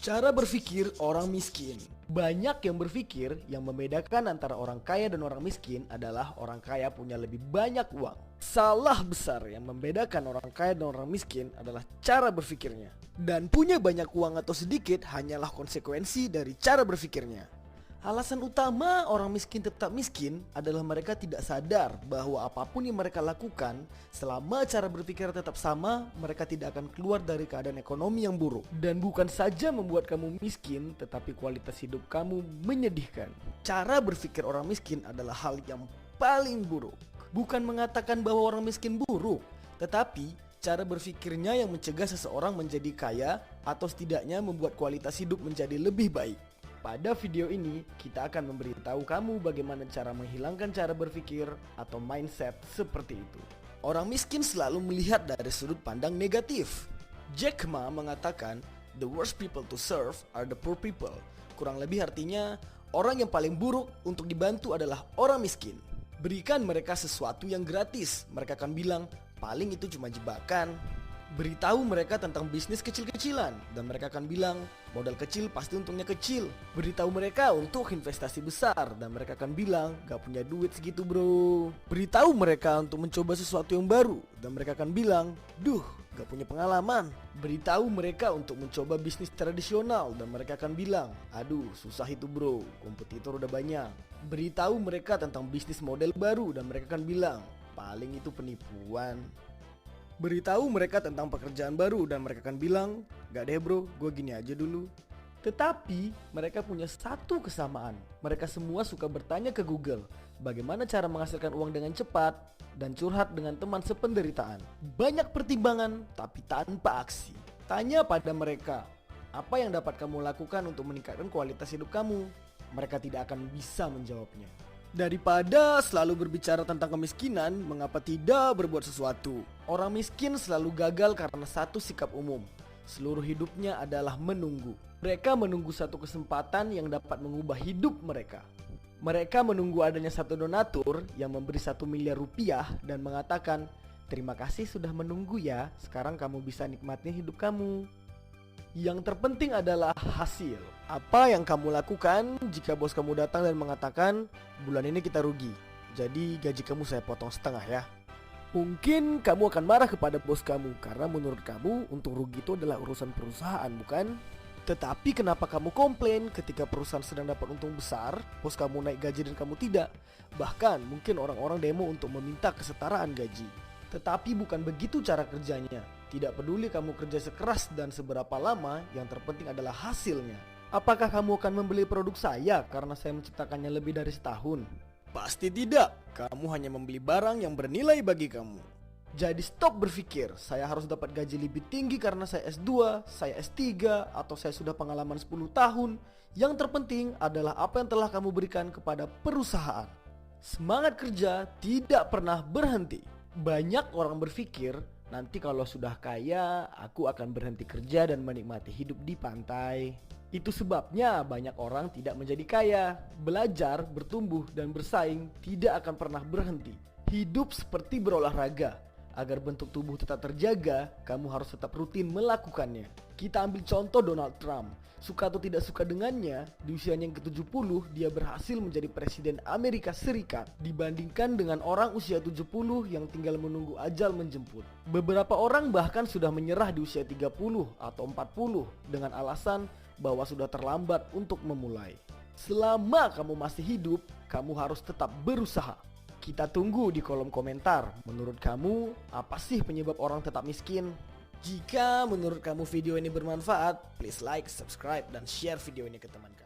Cara berpikir orang miskin. Banyak yang berpikir yang membedakan antara orang kaya dan orang miskin adalah orang kaya punya lebih banyak uang. Salah besar yang membedakan orang kaya dan orang miskin adalah cara berpikirnya. Dan punya banyak uang atau sedikit hanyalah konsekuensi dari cara berpikirnya. Alasan utama orang miskin tetap miskin adalah mereka tidak sadar bahwa apapun yang mereka lakukan, selama cara berpikir tetap sama, mereka tidak akan keluar dari keadaan ekonomi yang buruk. Dan bukan saja membuat kamu miskin, tetapi kualitas hidup kamu menyedihkan. Cara berpikir orang miskin adalah hal yang paling buruk. Bukan mengatakan bahwa orang miskin buruk, tetapi cara berpikirnya yang mencegah seseorang menjadi kaya atau setidaknya membuat kualitas hidup menjadi lebih baik. Pada video ini, kita akan memberitahu kamu bagaimana cara menghilangkan cara berpikir atau mindset seperti itu. Orang miskin selalu melihat dari sudut pandang negatif. Jack Ma mengatakan, "The worst people to serve are the poor people." Kurang lebih artinya, orang yang paling buruk untuk dibantu adalah orang miskin. Berikan mereka sesuatu yang gratis, mereka akan bilang, paling itu cuma jebakan. Beritahu mereka tentang bisnis kecil-kecilan dan mereka akan bilang, modal kecil pasti untungnya kecil. Beritahu mereka untuk investasi besar dan mereka akan bilang, gak punya duit segitu bro. Beritahu mereka untuk mencoba sesuatu yang baru dan mereka akan bilang, duh gak punya pengalaman. Beritahu mereka untuk mencoba bisnis tradisional dan mereka akan bilang, aduh susah itu bro, kompetitor udah banyak. Beritahu mereka tentang bisnis model baru dan mereka akan bilang, paling itu penipuan. Beritahu mereka tentang pekerjaan baru dan mereka akan bilang, gak deh bro, gue gini aja dulu. Tetapi mereka punya satu kesamaan. Mereka semua suka bertanya ke Google bagaimana cara menghasilkan uang dengan cepat dan curhat dengan teman sependeritaan. Banyak pertimbangan tapi tanpa aksi. Tanya pada mereka, apa yang dapat kamu lakukan untuk meningkatkan kualitas hidup kamu? Mereka tidak akan bisa menjawabnya. Daripada selalu berbicara tentang kemiskinan, mengapa tidak berbuat sesuatu? Orang miskin selalu gagal karena satu sikap umum. Seluruh hidupnya adalah menunggu. Mereka menunggu satu kesempatan yang dapat mengubah hidup mereka. Mereka menunggu adanya satu donatur yang memberi 1 miliar rupiah dan mengatakan, terima kasih sudah menunggu ya, sekarang kamu bisa nikmatin hidup kamu. Yang terpenting adalah hasil. Apa yang kamu lakukan jika bos kamu datang dan mengatakan, bulan ini kita rugi, jadi gaji kamu saya potong setengah ya. Mungkin kamu akan marah kepada bos kamu karena menurut kamu untung rugi itu adalah urusan perusahaan, bukan? Tetapi kenapa kamu komplain ketika perusahaan sedang dapat untung besar, bos kamu naik gaji dan kamu tidak? Bahkan mungkin orang-orang demo untuk meminta kesetaraan gaji. Tetapi bukan begitu cara kerjanya. Tidak peduli kamu kerja sekeras dan seberapa lama, yang terpenting adalah hasilnya. Apakah kamu akan membeli produk saya karena saya menciptakannya lebih dari setahun? Pasti tidak. Kamu hanya membeli barang yang bernilai bagi kamu. Jadi stop berpikir, saya harus dapat gaji lebih tinggi karena saya S2, saya S3, atau saya sudah pengalaman 10 tahun. Yang terpenting adalah apa yang telah kamu berikan kepada perusahaan. Semangat kerja tidak pernah berhenti. Banyak orang berpikir, nanti kalau sudah kaya, aku akan berhenti kerja dan menikmati hidup di pantai. Itu sebabnya banyak orang tidak menjadi kaya. Belajar, bertumbuh, dan bersaing tidak akan pernah berhenti. Hidup seperti berolahraga. Agar bentuk tubuh tetap terjaga, kamu harus tetap rutin melakukannya. Kita ambil contoh Donald Trump. Suka atau tidak suka dengannya, di usianya yang ke-70 dia berhasil menjadi presiden Amerika Serikat dibandingkan dengan orang usia 70 yang tinggal menunggu ajal menjemput. Beberapa orang bahkan sudah menyerah di usia 30 atau 40 dengan alasan bahwa sudah terlambat untuk memulai. Selama kamu masih hidup, kamu harus tetap berusaha. Kita tunggu di kolom komentar. Menurut kamu, apa sih penyebab orang tetap miskin? Jika menurut kamu video ini bermanfaat, please like, subscribe, dan share video ini ke teman kamu.